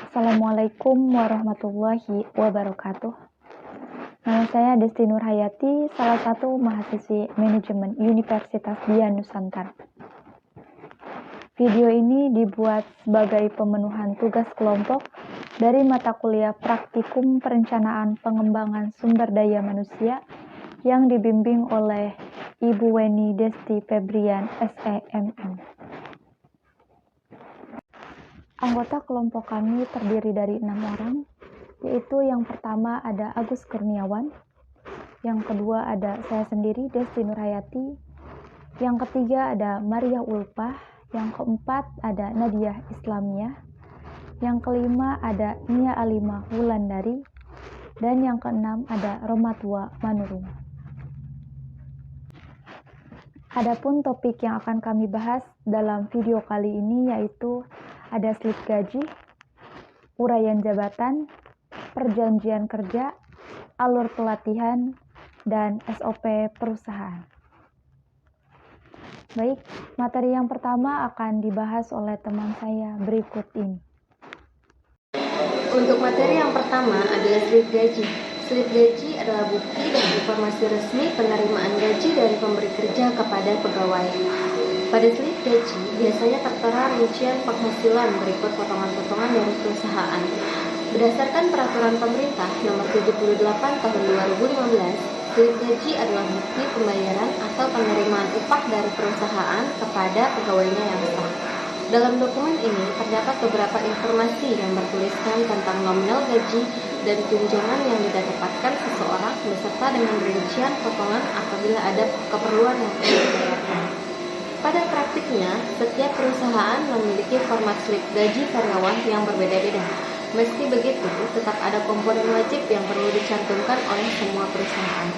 Assalamualaikum warahmatullahi wabarakatuh. Nama saya Desti Nurhayati, salah satu mahasiswi manajemen Universitas Dian Nusantara. Video ini dibuat sebagai pemenuhan tugas kelompok dari mata kuliah Praktikum Perencanaan Pengembangan Sumber Daya Manusia yang dibimbing oleh Ibu Weni Desti Febrian, SEMM. Anggota kelompok kami terdiri dari 6 orang, yaitu yang pertama ada Agus Kurniawan, yang kedua ada saya sendiri, Desti Nurhayati, yang ketiga ada Maria Ulpah, yang keempat ada Nadia Islamiyah, yang kelima ada Nia Alima Wulandari, dan yang keenam ada Romatwa Manurung. Adapun topik yang akan kami bahas dalam video kali ini yaitu ada slip gaji, uraian jabatan, perjanjian kerja, alur pelatihan, dan SOP perusahaan. Baik, materi yang pertama akan dibahas oleh teman saya berikut ini. Untuk materi yang pertama adalah slip gaji. Slip gaji adalah bukti dan informasi resmi penerimaan gaji dari pemberi kerja kepada pegawai. Pada slip gaji biasanya tertera rincian penghasilan berikut potongan-potongan dari perusahaan. Berdasarkan peraturan pemerintah nomor 78 tahun 2015, slip gaji adalah bukti pembayaran atau penerimaan upah dari perusahaan kepada pegawainya yang sah. Dalam dokumen ini terdapat beberapa informasi yang bertuliskan tentang nominal gaji dan tunjangan yang didapatkan seseorang beserta dengan rincian potongan apabila ada keperluan yang perlu dibayarkan. Pada praktiknya, setiap perusahaan memiliki format slip gaji karyawan yang berbeda-beda. Meski begitu, tetap ada komponen wajib yang perlu dicantumkan oleh semua perusahaan.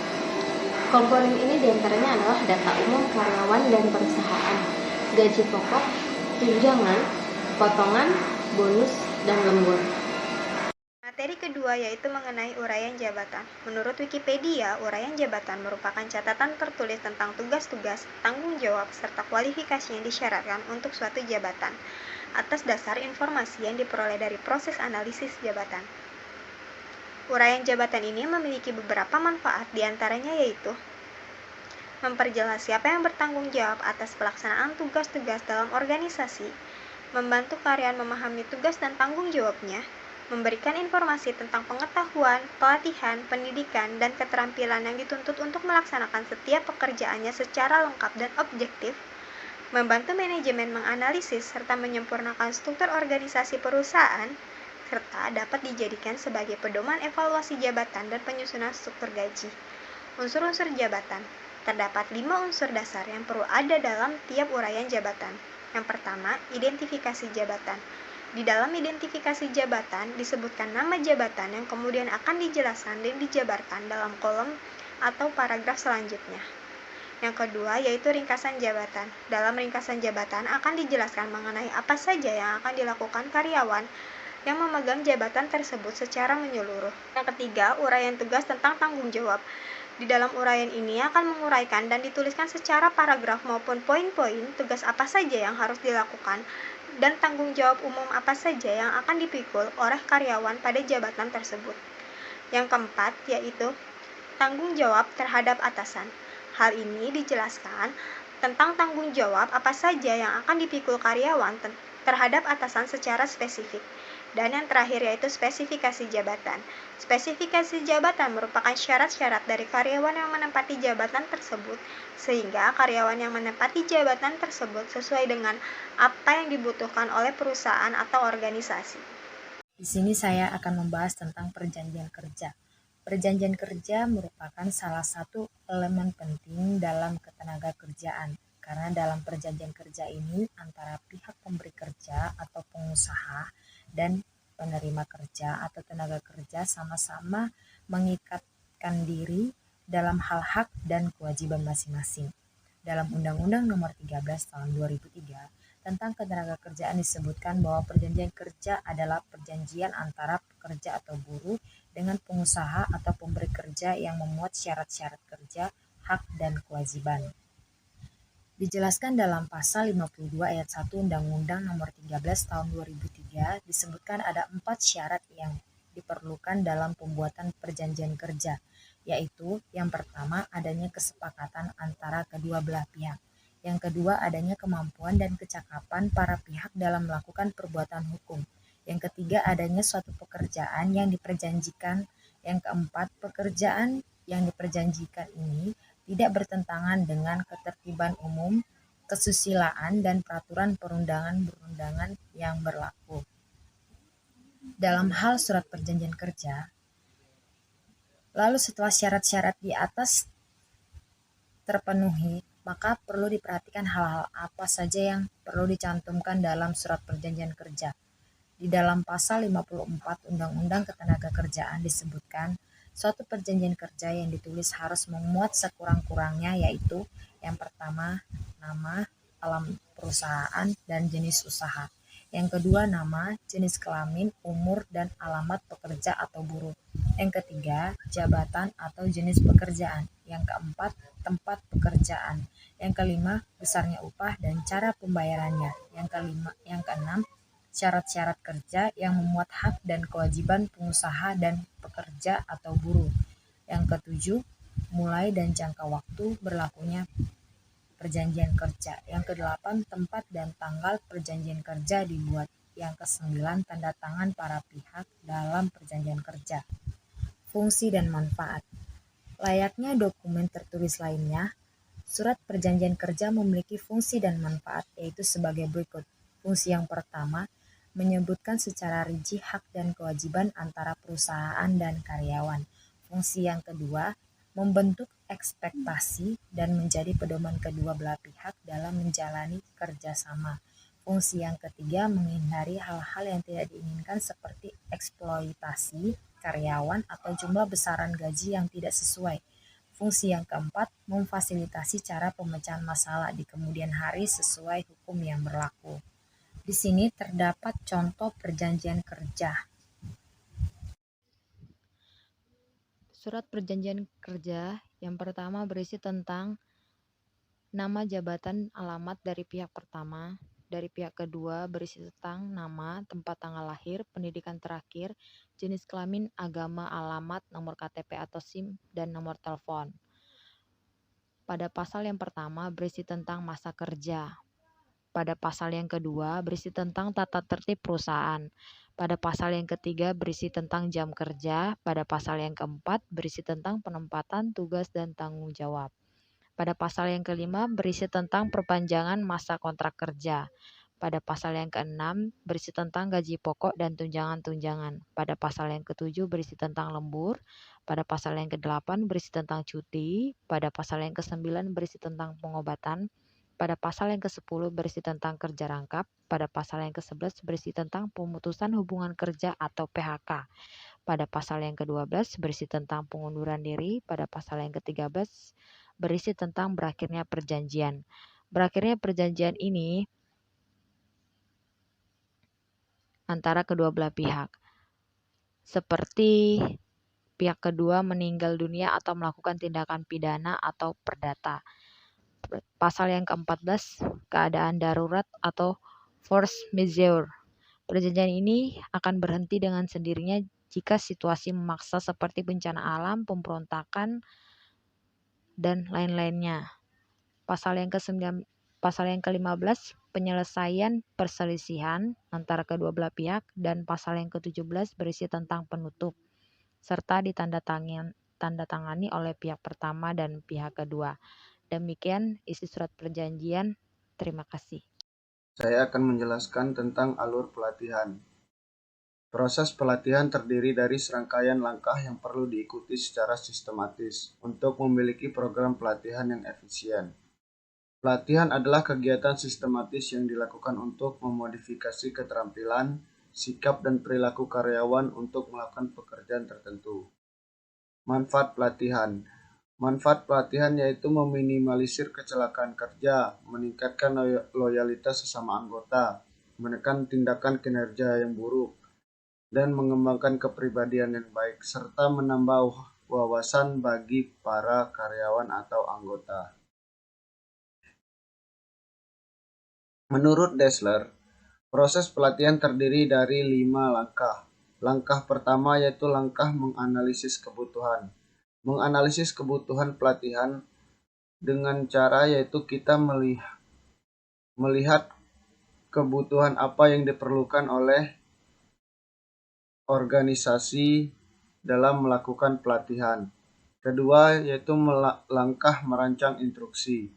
Komponen ini diantaranya adalah data umum karyawan dan perusahaan, gaji pokok, tunjangan, potongan, bonus, dan lembur. Materi kedua yaitu mengenai uraian jabatan. Menurut Wikipedia, uraian jabatan merupakan catatan tertulis tentang tugas-tugas, tanggung jawab, serta kualifikasi yang disyaratkan untuk suatu jabatan atas dasar informasi yang diperoleh dari proses analisis jabatan. Uraian jabatan ini memiliki beberapa manfaat, diantaranya yaitu memperjelas siapa yang bertanggung jawab atas pelaksanaan tugas-tugas dalam organisasi, membantu karyawan memahami tugas dan tanggung jawabnya, memberikan informasi tentang pengetahuan, pelatihan, pendidikan, dan keterampilan yang dituntut untuk melaksanakan setiap pekerjaannya secara lengkap dan objektif, membantu manajemen menganalisis serta menyempurnakan struktur organisasi perusahaan, serta dapat dijadikan sebagai pedoman evaluasi jabatan dan penyusunan struktur gaji. Unsur-unsur jabatan. Terdapat 5 unsur dasar yang perlu ada dalam tiap uraian jabatan. Yang pertama, identifikasi jabatan. Di dalam identifikasi jabatan disebutkan nama jabatan yang kemudian akan dijelaskan dan dijabarkan dalam kolom atau paragraf selanjutnya. Yang kedua yaitu ringkasan jabatan. Dalam ringkasan jabatan akan dijelaskan mengenai apa saja yang akan dilakukan karyawan yang memegang jabatan tersebut secara menyeluruh. Yang ketiga, uraian tugas tentang tanggung jawab. Di dalam uraian ini akan menguraikan dan dituliskan secara paragraf maupun poin-poin tugas apa saja yang harus dilakukan dan tanggung jawab umum apa saja yang akan dipikul oleh karyawan pada jabatan tersebut. Yang keempat yaitu tanggung jawab terhadap atasan. Hal ini dijelaskan tentang tanggung jawab apa saja yang akan dipikul karyawan terhadap atasan secara spesifik. Dan yang terakhir yaitu spesifikasi jabatan. Spesifikasi jabatan merupakan syarat-syarat dari karyawan yang menempati jabatan tersebut, sehingga karyawan yang menempati jabatan tersebut sesuai dengan apa yang dibutuhkan oleh perusahaan atau organisasi. Di sini saya akan membahas tentang perjanjian kerja. Perjanjian kerja merupakan salah satu elemen penting dalam ketenagakerjaan, karena dalam perjanjian kerja ini antara pihak pemberi kerja atau pengusaha dan penerima kerja atau tenaga kerja sama-sama mengikatkan diri dalam hal hak dan kewajiban masing-masing. Dalam Undang-Undang Nomor 13 Tahun 2003 tentang ketenagakerjaan disebutkan bahwa perjanjian kerja adalah perjanjian antara pekerja atau buruh dengan pengusaha atau pemberi kerja yang memuat syarat-syarat kerja, hak, dan kewajiban. Dijelaskan dalam pasal 52 ayat 1 Undang-Undang Nomor 13 Tahun 2003 disebutkan ada 4 syarat yang diperlukan dalam pembuatan perjanjian kerja, yaitu yang pertama adanya kesepakatan antara kedua belah pihak, yang kedua adanya kemampuan dan kecakapan para pihak dalam melakukan perbuatan hukum, yang ketiga adanya suatu pekerjaan yang diperjanjikan, yang keempat pekerjaan yang diperjanjikan ini tidak bertentangan dengan ketertiban umum, kesusilaan, dan peraturan perundangan-perundangan yang berlaku. Dalam hal surat perjanjian kerja, lalu setelah syarat-syarat di atas terpenuhi, maka perlu diperhatikan hal-hal apa saja yang perlu dicantumkan dalam surat perjanjian kerja. Di dalam pasal 54 Undang-Undang Ketenagakerjaan disebutkan, suatu perjanjian kerja yang ditulis harus memuat sekurang-kurangnya yaitu yang pertama, nama, alamat perusahaan, dan jenis usaha. Yang kedua, nama, jenis kelamin, umur, dan alamat pekerja atau buruh. Yang ketiga, jabatan atau jenis pekerjaan. Yang keempat, tempat pekerjaan. Yang kelima, besarnya upah dan cara pembayarannya. Yang keenam, syarat-syarat kerja yang memuat hak dan kewajiban pengusaha dan pekerja atau buruh. Yang ketujuh, mulai dan jangka waktu berlakunya perjanjian kerja. Yang kedelapan, tempat dan tanggal perjanjian kerja dibuat. Yang kesembilan, tanda tangan para pihak dalam perjanjian kerja. Fungsi dan manfaat. Layaknya dokumen tertulis lainnya, surat perjanjian kerja memiliki fungsi dan manfaat, yaitu sebagai berikut. Fungsi yang pertama, menyebutkan secara rinci hak dan kewajiban antara perusahaan dan karyawan. Fungsi yang kedua, membentuk ekspektasi dan menjadi pedoman kedua belah pihak dalam menjalani kerjasama. Fungsi yang ketiga, menghindari hal-hal yang tidak diinginkan seperti eksploitasi karyawan atau jumlah besaran gaji yang tidak sesuai. Fungsi yang keempat, memfasilitasi cara pemecahan masalah di kemudian hari sesuai hukum yang berlaku. Di sini terdapat contoh perjanjian kerja. Surat perjanjian kerja yang pertama berisi tentang nama, jabatan, alamat dari pihak pertama. Dari pihak kedua berisi tentang nama, tempat tanggal lahir, pendidikan terakhir, jenis kelamin, agama, alamat, nomor KTP atau SIM, dan nomor telepon. Pada pasal yang pertama berisi tentang masa kerja. Pada pasal yang kedua berisi tentang tata tertib perusahaan. Pada pasal yang ketiga berisi tentang jam kerja. Pada pasal yang keempat berisi tentang penempatan tugas dan tanggung jawab. Pada pasal yang kelima berisi tentang perpanjangan masa kontrak kerja. Pada pasal yang keenam berisi tentang gaji pokok dan tunjangan-tunjangan. Pada pasal yang ketujuh berisi tentang lembur. Pada pasal yang kedelapan berisi tentang cuti. Pada pasal yang kesembilan berisi tentang pengobatan. Pada pasal yang ke-10 berisi tentang kerja rangkap. Pada pasal yang ke-11 berisi tentang pemutusan hubungan kerja atau PHK. Pada pasal yang ke-12 berisi tentang pengunduran diri. Pada pasal yang ke-13 berisi tentang berakhirnya perjanjian. Berakhirnya perjanjian ini antara kedua belah pihak, seperti pihak kedua meninggal dunia atau melakukan tindakan pidana atau perdata. Pasal yang ke-14, keadaan darurat atau force majeure. Perjanjian ini akan berhenti dengan sendirinya jika situasi memaksa seperti bencana alam, pemberontakan, dan lain-lainnya. Pasal yang ke-15, penyelesaian perselisihan antara kedua belah pihak, dan pasal yang ke-17 berisi tentang penutup, serta ditandatangani oleh pihak pertama dan pihak kedua. Demikian isi surat perjanjian. Terima kasih. Saya akan menjelaskan tentang alur pelatihan. Proses pelatihan terdiri dari serangkaian langkah yang perlu diikuti secara sistematis untuk memiliki program pelatihan yang efisien. Pelatihan adalah kegiatan sistematis yang dilakukan untuk memodifikasi keterampilan, sikap, dan perilaku karyawan untuk melakukan pekerjaan tertentu. Manfaat pelatihan. Manfaat pelatihan yaitu meminimalisir kecelakaan kerja, meningkatkan loyalitas sesama anggota, menekan tindakan kinerja yang buruk, dan mengembangkan kepribadian yang baik, serta menambah wawasan bagi para karyawan atau anggota. Menurut Dessler, proses pelatihan terdiri dari 5 langkah. Langkah pertama yaitu langkah menganalisis kebutuhan. Menganalisis kebutuhan pelatihan dengan cara yaitu kita melihat kebutuhan apa yang diperlukan oleh organisasi dalam melakukan pelatihan. Kedua yaitu langkah merancang instruksi.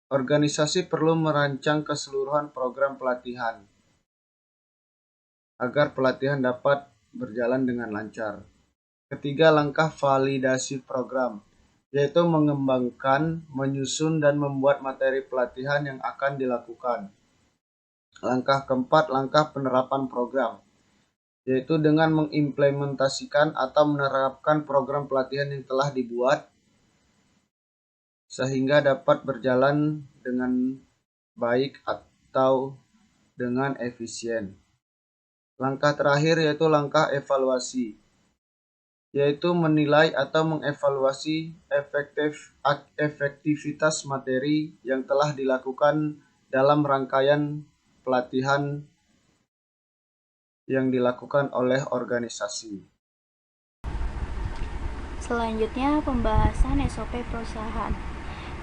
Organisasi perlu merancang keseluruhan program pelatihan agar pelatihan dapat berjalan dengan lancar. Ketiga, langkah validasi program, yaitu mengembangkan, menyusun, dan membuat materi pelatihan yang akan dilakukan. Langkah keempat, langkah penerapan program, yaitu dengan mengimplementasikan atau menerapkan program pelatihan yang telah dibuat sehingga dapat berjalan dengan baik atau dengan efisien. Langkah terakhir yaitu langkah evaluasi, yaitu menilai atau mengevaluasi efektivitas materi yang telah dilakukan dalam rangkaian pelatihan yang dilakukan oleh organisasi. Selanjutnya, pembahasan SOP perusahaan.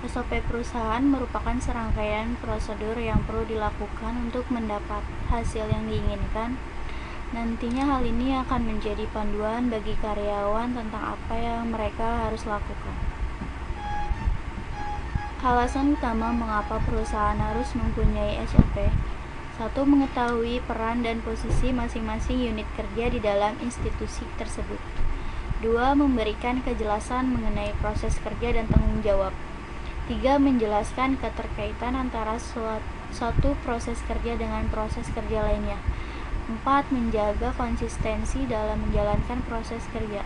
SOP perusahaan merupakan serangkaian prosedur yang perlu dilakukan untuk mendapat hasil yang diinginkan. Nantinya hal ini akan menjadi panduan bagi karyawan tentang apa yang mereka harus lakukan. Alasan utama mengapa perusahaan harus mempunyai SOP: 1. Mengetahui peran dan posisi masing-masing unit kerja di dalam institusi tersebut. 2. Memberikan kejelasan mengenai proses kerja dan tanggung jawab. 3. Menjelaskan keterkaitan antara suatu proses kerja dengan proses kerja lainnya. 4. Menjaga konsistensi dalam menjalankan proses kerja.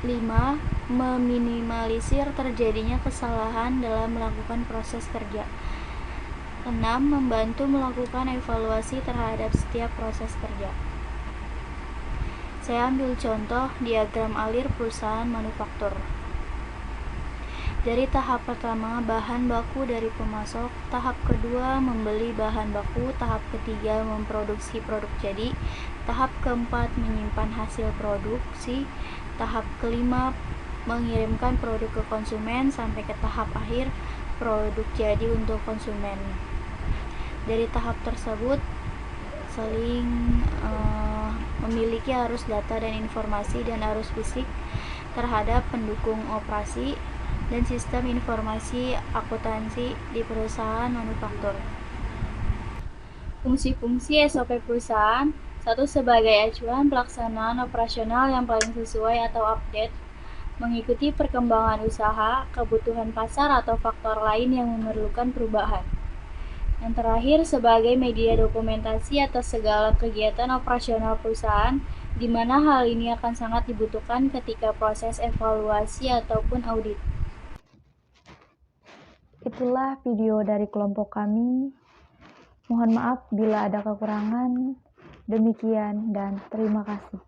5. Meminimalisir terjadinya kesalahan dalam melakukan proses kerja. 6. Membantu melakukan evaluasi terhadap setiap proses kerja. Saya ambil contoh diagram alir perusahaan manufaktur. Dari tahap pertama, bahan baku dari pemasok, tahap kedua, membeli bahan baku, tahap ketiga, memproduksi produk jadi, tahap keempat, menyimpan hasil produksi, tahap kelima, mengirimkan produk ke konsumen, sampai ke tahap akhir, produk jadi untuk konsumen. Dari tahap tersebut, saling memiliki arus data dan informasi dan arus fisik terhadap pendukung operasi dan sistem informasi akuntansi di perusahaan manufaktur. Fungsi-fungsi SOP perusahaan: 1. Sebagai acuan pelaksanaan operasional yang paling sesuai atau update, mengikuti perkembangan usaha, kebutuhan pasar, atau faktor lain yang memerlukan perubahan. Yang terakhir, sebagai media dokumentasi atas segala kegiatan operasional perusahaan, di mana hal ini akan sangat dibutuhkan ketika proses evaluasi ataupun audit. Itulah video dari kelompok kami. Mohon maaf bila ada kekurangan. Demikian dan terima kasih.